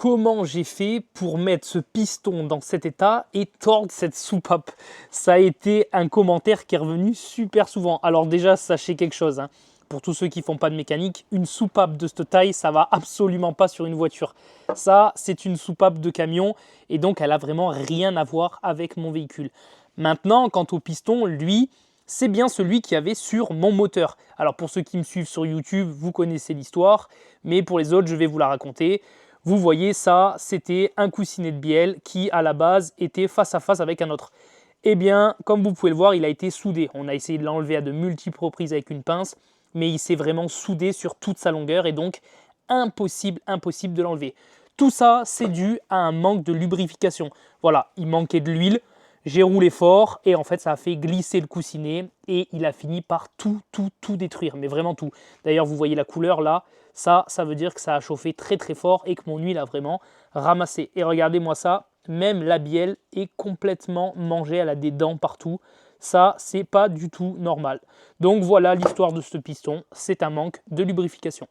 comment j'ai fait pour mettre ce piston dans cet état et tordre cette soupape. Ça a été un commentaire qui est revenu super souvent. Alors déjà, sachez quelque chose, hein. Pour tous ceux qui ne font pas de mécanique, une soupape de cette taille, ça va absolument pas sur une voiture. Ça, c'est une soupape de camion et donc elle a vraiment rien à voir avec mon véhicule. Maintenant, quant au piston, lui, c'est bien celui qui avait sur mon moteur. Alors pour ceux qui me suivent sur YouTube, vous connaissez l'histoire, mais pour les autres, je vais vous la raconter. Vous voyez ça, c'était un coussinet de bielle qui à la base était face à face avec un autre. Eh bien, comme vous pouvez le voir, il a été soudé. On a essayé de l'enlever à de multiples reprises avec une pince, mais il s'est vraiment soudé sur toute sa longueur et donc impossible de l'enlever. Tout ça, c'est dû à un manque de lubrification. Voilà, il manquait de l'huile, j'ai roulé fort et en fait ça a fait glisser le coussinet et il a fini par tout détruire, mais vraiment tout. D'ailleurs, vous voyez la couleur là, ça veut dire que ça a chauffé très fort et que mon huile a vraiment ramassé. Et regardez-moi ça, même la bielle est complètement mangée, elle a des dents partout. Ça, c'est pas du tout normal. Donc voilà l'histoire de ce piston, c'est un manque de lubrification.